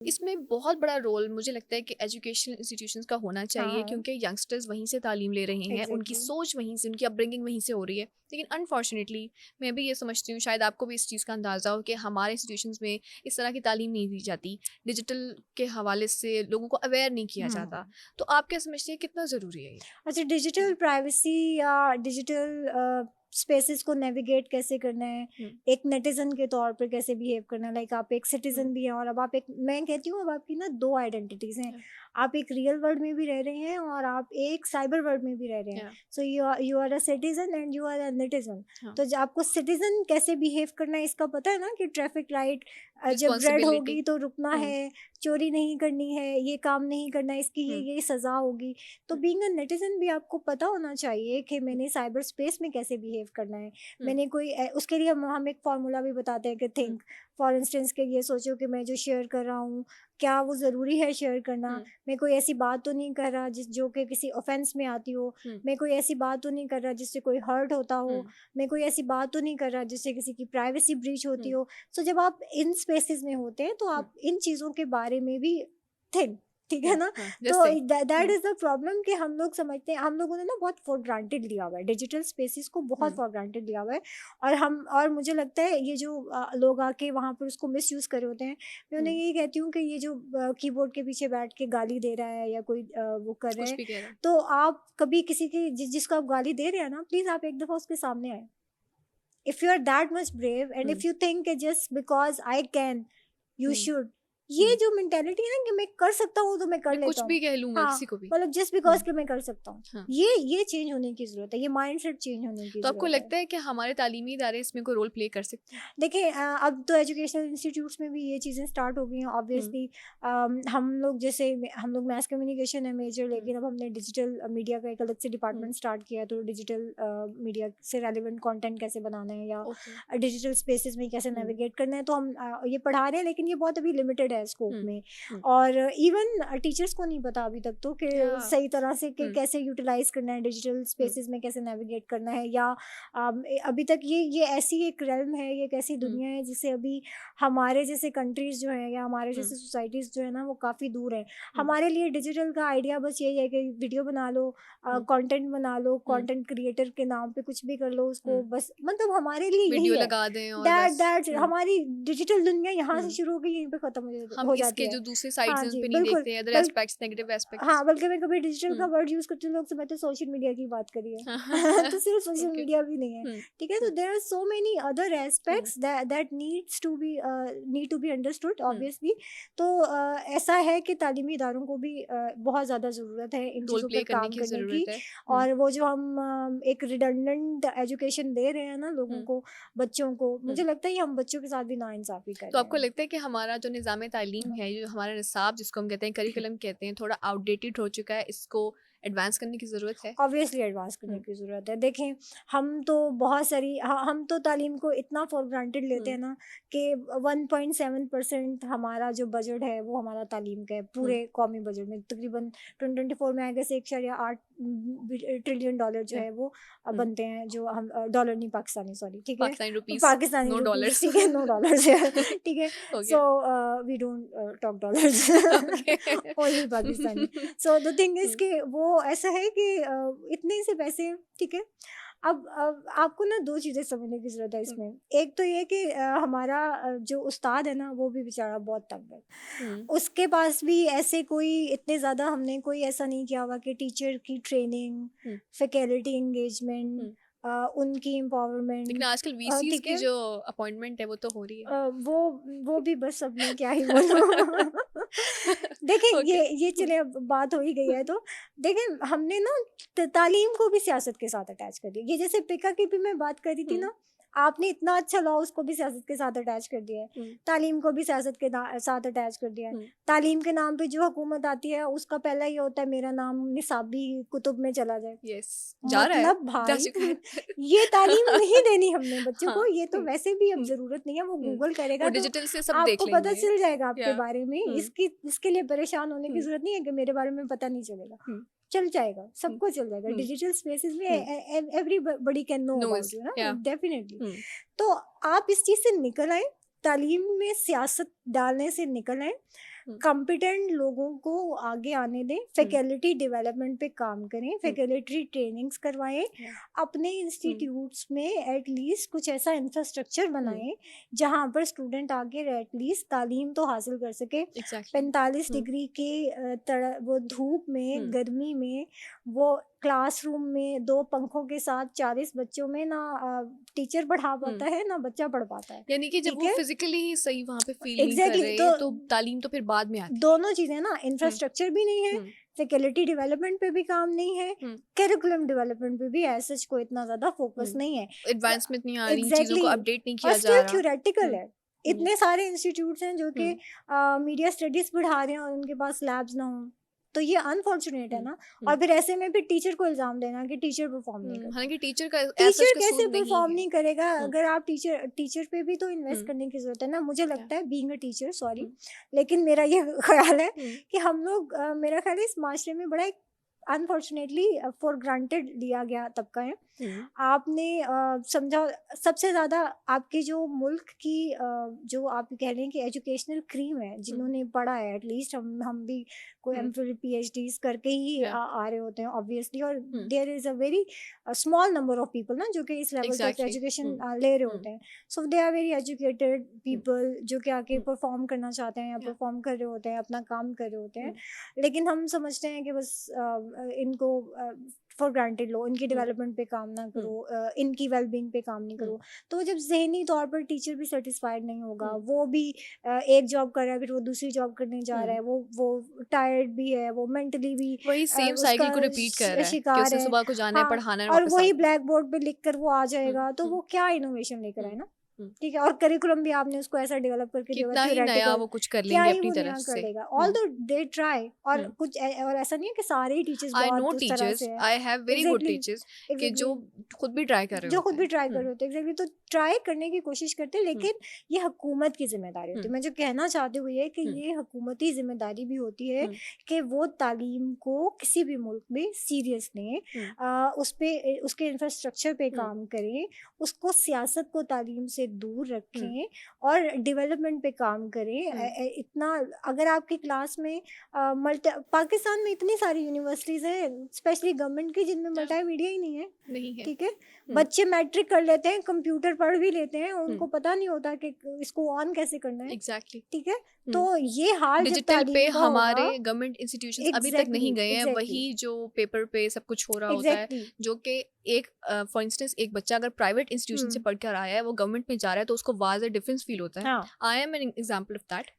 इसमें बहुत बड़ा रोल मुझे लगता है कि एजुकेशन इंस्टीट्यूशंस का होना हाँ, चाहिए, हाँ, क्योंकि यंगस्टर्स वहीं से तालीम ले रहे हैं, उनकी एग्ज़ैक्टली। सोच वहीं से, उनकी अपब्रिंगिंग वहीं से हो रही है। लेकिन अनफॉर्चुनेटली मैं भी ये समझती हूँ, शायद आपको भी इस चीज़ का अंदाज़ा हो कि हमारे इंस्टीट्यूशंस में इस तरह की तालीम नहीं दी जाती। डिजिटल के हवाले से लोगों को अवेयर नहीं किया जाता। हुँ। तो आप क्या समझते हैं कितना ज़रूरी है ये? अच्छा, डिजिटल प्राइवेसी या डिजिटल स्पेसेस को नेविगेट कैसे करना है, हुँ, एक नेटिज़न के तौर पर कैसे बिहेव करना है, लाइक आप एक हुँ, सिटीज़न भी हैं और अब आप एक, मैं कहती हूँ अब आपकी ना 2 आइडेंटिटीज़ हैं। या, आप एक रियल वर्ल्ड में भी रह रहे हैं और आप एक साइबर वर्ल्ड में भी रह रहे हैं। या, so you are a citizen and you are a netizen. हाँ, तो ज आपको सिटीज़न कैसे बिहेव करना है इसका पता है ना, कि ट्रैफिक लाइट जब रेड रिस्पॉन्सिबिलिटी। होगी तो रुकना हुँ, है, चोरी नहीं करनी है, ये काम नहीं करना है, इसकी हुँ, ये सज़ा होगी। तो हुँ, बीइंग अ नेटिज़न भी आपको पता होना चाहिए कि हुँ, मैंने साइबर स्पेस में कैसे बिहेव करना है। हुँ, मैंने कोई उसके लिए हम एक फ़ॉर्मूला भी बताते हैं कि हुँ, थिंक, फॉर इंस्टेंस कि ये सोचो कि मैं जो शेयर कर रहा हूँ, क्या वो ज़रूरी है शेयर करना? हुँ, मैं कोई ऐसी बात तो नहीं कर रहा जो कि किसी ऑफ़ेंस में आती हो। हुँ, मैं कोई ऐसी बात तो नहीं कर रहा जिससे कोई हर्ट होता हुँ, हो। मैं कोई ऐसी बात तो नहीं कर रहा जिससे किसी की प्राइवेसी ब्रीच होती हुँ, हो। सो जब आप इन स्पेसेस में होते हैं तो हुँ, आप इन चीज़ों के बारे में भी थिंक, ठीक है या, ना? हाँ, तो जैसे? That hmm, is the problem कि हम लोग समझते हैं, हम लोगों ने ना बहुत फॉर ग्रांटेड लिया हुआ है, डिजिटल स्पेसेस को बहुत हुँ, फॉर ग्रांटेड लिया हुआ है। और मुझे लगता है ये जो लोग आके वहाँ पर उसको मिसयूज़ कर रहे होते हैं, मैं उन्हें हुँ, यही कहती हूँ कि ये जो कीबोर्ड के पीछे बैठ के गाली दे रहा है या कोई वो कर रहा कुछ है, भी कह रहा है। तो आप कभी किसी की जिसको आप गाली दे रहे हैं ना, प्लीज़ आप एक दफ़ा उसके सामने आएँ। If you are that much brave and um, if you think just because I can, you um, should, ये हुँ, जो मेंटेलिटी है ना कि मैं कर सकता हूँ तो मैं कर मैं लेता कुछ हूँ, भी कह लूँगा हाँ, किसी को भी। मतलब जस्ट हुँ, बिकॉज कि मैं कर सकता हूँ, हाँ। ये चेंज होने की जरूरत है, ये माइंडसेट चेंज होने की तो आपको जरूरत है। लगता है कि हमारे तालीमी इदारे इसमें कोई रोल प्ले कर सकते हैं? देखिए अब तो एजुकेशनल इंस्टीट्यूट्स में भी ये चीज़ें स्टार्ट हो गई हैं हुँ, ऑब्वियसली। हम लोग जैसे हम लोग मैथ कम्युनिकेशन है मेजर, हुँ, लेकिन अब हमने डिजिटल मीडिया का एक अलग से हुँ, डिपार्टमेंट स्टार्ट किया है, तो डिजिटल मीडिया से रेलिवेंट कंटेंट कैसे बनाना है या ओके। डिजिटल स्पेसेस में कैसे हुँ, नेविगेट करना है, तो हम ये पढ़ा रहे हैं, लेकिन ये बहुत अभी लिमिटेड है स्कोप हुँ, में। हुँ, और इवन टीचर्स को नहीं पता अभी तक तो कि या, सही तरह से कि हुँ, कैसे यूटिलाइज करना है, डिजिटल हुँ, स्पेसेस में कैसे नेविगेट करना है, या अभी तक ये ऐसी एक रेल्म है, ये एक ऐसी हुँ, दुनिया है जिससे अभी हमारे जैसे कंट्रीज़ जो हैं या हमारे हुँ, जैसे सोसाइटीज़ जो है ना वो काफ़ी दूर हैं। हुँ, हमारे लिए डिजिटल का आइडिया बस यही है कि वीडियो बना लो, हुँ, कंटेंट बना लो, हुँ, कंटेंट क्रिएटर के नाम पे कुछ भी कर लो उसको, हुँ, बस मतलब हमारे लिए यही वीडियो है। लगा दें और दैट बस। दैट हुँ, हमारी डिजिटल दुनिया यहाँ से हुँ, शुरू होके यहीं पे खत्म हम हो जाती इसके है। जो दूसरे साइड्स हाँ हैं उन जी, पे नहीं बिल्कुल। देखते हैं, अदर बल एस्पेक्ट्स, नेगेटिव हाँ, एस्पेक्ट्स। बल्कि मैं कभी डिजिटल का हुँ, वर्ड यूज़ करती हूँ, लोग समझते हैं सोशल मीडिया की बात कर रही है। तो सिर्फ सोशल ओके। मीडिया भी नहीं है, हुँ, ठीक है? तो hmm, there are so many other hmm, aspects that need to be understood hmm, obviously. तो ऐसा है कि तालीमी इदारों को भी बहुत ज़्यादा ज़रूरत है इन रोल चीज़ों प्ले पर करने काम की करने की। ज़रूरत है। हुँ, और वो जो हम एक रिडंडेंट एजुकेशन दे रहे हैं ना लोगों हुँ, को, बच्चों को, हुँ। मुझे लगता है ये हम बच्चों के साथ भी नाइंसाफ़ी कर तो रहे आपको हैं। लगता है कि हमारा जो निज़ाम तालीम है, जो हमारा निसाब जिसको हम कहते हैं, करिकुलम कहते हैं, थोड़ा आउटडेटेड हो चुका है, इसको एडवांस करने की ज़रूरत है? ऑब्वियसली एडवांस करने हुँ, की ज़रूरत है। देखें, हम तो बहुत सारी हम तो तालीम को इतना फॉर ग्रांटेड लेते हुँ, हैं ना कि 1.7% हमारा जो बजट है वो हमारा तालीम का है, हुँ, पूरे कौमी बजट में तकरीबन 2024 में आई गेस 1.8 ट्रिलियन डॉलर जो या, है वो हुँ, बनते हैं, जो हम डॉलर नहीं पाकिस्तानी, सॉरी, ठीक है? Pakistani rupees, Pakistani no rupees, dollars. ठीक है? नो डॉलर्स है, ठीक है? Okay, so we don't talk dollars, okay. Only Pakistani. So the thing is hmm, कि वो ऐसा है कि इतने से पैसे, ठीक है? अब आपको ना 2 चीज़ें समझने की ज़रूरत है हुँ, इसमें। एक तो ये कि हमारा जो उस्ताद है ना वो भी बेचारा बहुत तंग है। हुँ, उसके पास भी ऐसे कोई इतने ज़्यादा हमने कोई ऐसा नहीं किया हुआ कि टीचर की ट्रेनिंग, हुँ, फैकल्टी एंगेजमेंट, हुँ। उनकी लेकिन एम्पावरमेंट, आजकल वीसीज़ ठीक की है? जो अपॉइंटमेंट है, वो तो हो रही है। अ, वो वो भी बस अब मैं क्या ही बोलूँ। देखिए ओके। ये हुँ, चलिए अब बात हो ही गई है हुँ, तो देखिए हमने ना तालीम को भी सियासत के साथ अटैच कर दिया। ये जैसे पिका की भी मैं बात कर रही थी हुँ, ना, आपने इतना अच्छा लॉ उसको भी सियासत के साथ अटैच कर दिया है। हुँ, तालीम को भी सियासत के साथ अटैच कर दिया है। हुँ। तालीम के नाम पे जो हुकूमत आती है उसका पहला ये होता है मेरा नाम निसाबी कुतुब में चला जाए। यस, जा रहा है, मतलब जा भाई चुका है। ये तालीम नहीं देनी हमने बच्चों हाँ, को, ये तो हुँ, वैसे भी अब हुँ, ज़रूरत नहीं है, वो हुँ। गूगल वो करेगा तो डिजिटल से सब देख आपको पता लेंगे। चल जाएगा आपके या, बारे में। हुँ, इसके लिए परेशान होने की हुँ, ज़रूरत नहीं है कि मेरे बारे में पता नहीं चलेगा। हुँ, चल जाएगा, हुँ, सबको चल जाएगा। हुँ, डिजिटल स्पेसेस में hmm. Everybody can know about knows, you ना, या, डेफिनिटली। हुँ, तो आप इस चीज़ से निकल आएँ, तालीम में सियासत डालने से निकल आएँ। कॉम्पिटेंट लोगों को आगे आने दें, फैकल्टी डेवलपमेंट पे काम करें, फैकल्टी ट्रेनिंग्स करवाएं, अपने इंस्टीट्यूट्स में एटलीस्ट कुछ ऐसा इंफ्रास्ट्रक्चर बनाएं जहां पर स्टूडेंट आगे एटलीस्ट तालीम तो हासिल कर सके। एग्जैक्टली 45 डिग्री के वो धूप में, गर्मी में, वो क्लासरूम में 2 पंखों के साथ 40 बच्चों में ना टीचर पढ़ा पाता है ना बच्चा पढ़ पाता है। यानी कि जब ठीक वो है? फिजिकली ही सही वहाँ पे फील नहीं कर एग्जैक्टली रहे तो तो तालीम तो फिर बाद में आती है। दोनों चीजें ना, इंफ्रास्ट्रक्चर भी नहीं है, फैकल्टी डेवलपमेंट पे भी काम नहीं है, करिकुलम डेवलपमेंट पे भी ऐसा कोई इतना ज्यादा फोकस नहीं है, एडवांसमेंट नहीं आ रही, चीजों एग्जैक्टली को अपडेट नहीं और किया जा स्टिल रहा। थ्योरेटिकल है। इतने सारे इंस्टीट्यूट्स हैं जो कि मीडिया स्टडीज पढ़ा रहे हैं और उनके पास लैब्स ना हो, तो ये अनफॉर्चुनेट है ना। और फिर ऐसे में भी टीचर को इल्जाम देना कि टीचर परफॉर्म नहीं करता। हालांकि टीचर का ऐसा टीचर कसूर कैसे नहीं परफॉर्म है। नहीं करेगा? अगर आप टीचर पे भी तो इन्वेस्ट करने की जरूरत है ना। मुझे लगता है बीइंग अ टीचर, सॉरी, लेकिन मेरा ये ख्याल है कि हम लोग मेरा ख्याल है इस माशरे में बड़ा अनफॉर्चुनेटली फॉर ग्रांटेड लिया गया तबका है। आपने समझा, सबसे ज्यादा आपके जो मुल्क की जो आप कह रहे हैं कि एजुकेशनल क्रीम है, जिन्होंने पढ़ा है, एटलीस्ट हम भी कोई एमफिल पीएचडीज करके ही आ रहे होते हैं ऑब्वियसली, और there is a very small number of people ना जो कि इस लेवल तक एजुकेशन ले रहे होते हैं। So they are very educated people जो कि आके परफॉर्म करना चाहते हैं या परफॉर्म कर रहे होते हैं, अपना काम कर रहे होते हैं। लेकिन हम समझते हैं कि बस इनको फॉर ग्रांटेड लो, इनकी डेवलपमेंट पे काम ना करो, इनकी वेलबींग पे काम नहीं करो। तो जब जहनी तौर पर टीचर भी सेटिस्फाइड नहीं होगा, वो भी एक जॉब कर रहा है, फिर वो दूसरी जॉब करने जा रहा है, वो टायर्ड भी है, वो मेंटली भी वही सेम साइकिल को रिपीट कर रहा है कि शिकार उसे है। सुबह को जाना है, हाँ, पढ़ाना है, और वापस वही आना है। ब्लैक बोर्ड पे लिख कर वो आ जाएगा, तो वो क्या इनोवेशन लेकर आए ना। ठीक है, और करिकुलम भी आपने उसको ऐसा डेवलप करके दिया कितना ही नया वो कुछ कर क्या लेंगे ही अपनी वो तरफ नया कर से। लेगा। ऑल्दो दे ट्राई, और कुछ और ऐसा नहीं है कि सारे ही टीचर्स आई नो बहुत उस तरह टीचर्स, से है। I have very good exactly teachers कि जो खुद भी ट्राई कर रहे जो खुद होते भी ट्राई कर हैं। रहे होते हैं। एग्जैक्टली, तो ट्राई करने की कोशिश करते हैं, लेकिन ये हुकूमत की जिम्मेदारी होती है। मैं जो कहना चाहती हूँ ये कि ये हुकूमती जिम्मेदारी भी होती है कि वो तालीम को किसी भी मुल्क में सीरियस लें, उस पे उसके इंफ्रास्ट्रक्चर पे काम करें, उसको सियासत को तालीम से दूर रखें और डेवलपमेंट पे काम करें। इतना अगर आपकी क्लास में पाकिस्तान में इतनी सारी यूनिवर्सिटीज हैं, स्पेशली गवर्नमेंट की, जिनमें मल्टीमीडिया ही नहीं है। ठीक है, बच्चे मैट्रिक कर लेते हैं, कंप्यूटर पढ़ भी लेते हैं, उनको पता नहीं होता कि इसको ऑन कैसे करना है। एग्जैक्टली। ठीक है, तो ये हाल जब डिजिटल पे तालीम का हमारे होगा, गवर्नमेंट इंस्टीट्यूशंस अभी तक नहीं गए हैं। वही जो पेपर पे सब कुछ हो रहा होता है, जो कि एक फॉर इंस्टेंस एक बच्चा अगर प्राइवेट इंस्टीट्यूशन से पढ़ कर आया है, वो गवर्नमेंट में जा रहा है, तो उसको वाज डिफरेंस फील होता है। I am an example of that.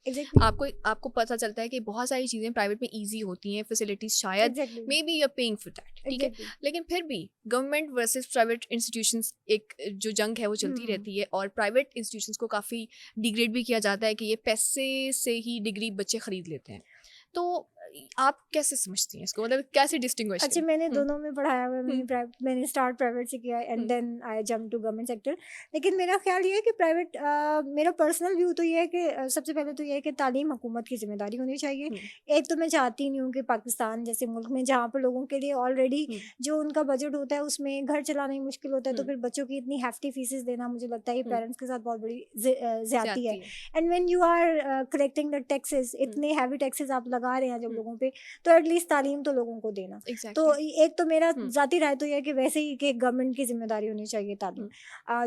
आपको पता चलता है कि बहुत सारी चीजें प्राइवेट में इजी होती हैं, फैसिलिटीज शायद maybe you are paying for that. ठीक है, लेकिन फिर भी गवर्नमेंट वर्सेस प्राइवेट इंस्टीट्यूशंस एक जो जंग है वो चलती रहती है, और प्राइवेट इंस्टीट्यूशंस को काफ़ी डिग्रेड भी किया जाता है कि ये पैसे से ही डिग्री बच्चे खरीद लेते हैं। तो आप कैसे समझती हैं इसको, मतलब कैसे डिस्टिंग्विश? अच्छा, मैंने दोनों में पढ़ाया हुआ है। मैंने स्टार्ट प्राइवेट से किया and then I jump to government sector. लेकिन मेरा ख्याल ये है कि प्राइवेट, मेरा पर्सनल व्यू तो ये है कि सबसे पहले तो ये है कि तालीम हुकूमत की जिम्मेदारी होनी चाहिए। एक तो मैं चाहती नहीं हूँ कि पाकिस्तान जैसे मुल्क में, जहाँ पर लोगों के लिए ऑलरेडी जो उनका बजट होता है उसमें घर चलाना ही मुश्किल होता है, तो फिर बच्चों की इतनी हैफ्टी फीसेस देना, मुझे लगता है ये पेरेंट्स के साथ बहुत बड़ी ज्यादती है। And when you are collecting the taxes, इतने हैवी टैक्सेस आप लगा रहे हैं जब लोगों पे, तो एटलीस्ट तालीम तो लोगों को देना। तो एक तो मेरा जाती राय तो यह है कि वैसे ही कि गवर्नमेंट की जिम्मेदारी होनी चाहिए तालीम,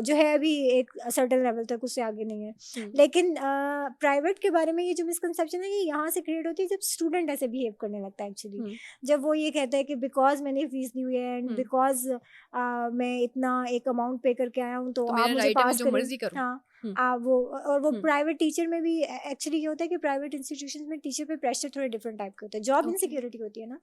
जो है अभी एक सर्टेन लेवल तक, उससे आगे नहीं है। लेकिन प्राइवेट के बारे में ये जो मिसकंसेप्शन है, ये यहाँ से क्रिएट होती है जब स्टूडेंट ऐसे बिहेव करने लगता है। एक्चुअली जब वो ये कहता है कि बिकॉज मैंने फीस दी हुई है एंड बिकॉज मैं इतना एक अमाउंट पे करके आया हूँ, तो आप मुझे पास करें। हाँ, वो प्राइवेट टीचर में भी एक्चुअली ये होता है कि प्राइवेट इंस्टीट्यूशंस में टीचर पे प्रेशर थोड़े डिफरेंट टाइप के होते हैं। जॉब इनसिक्योरिटी होती है ना,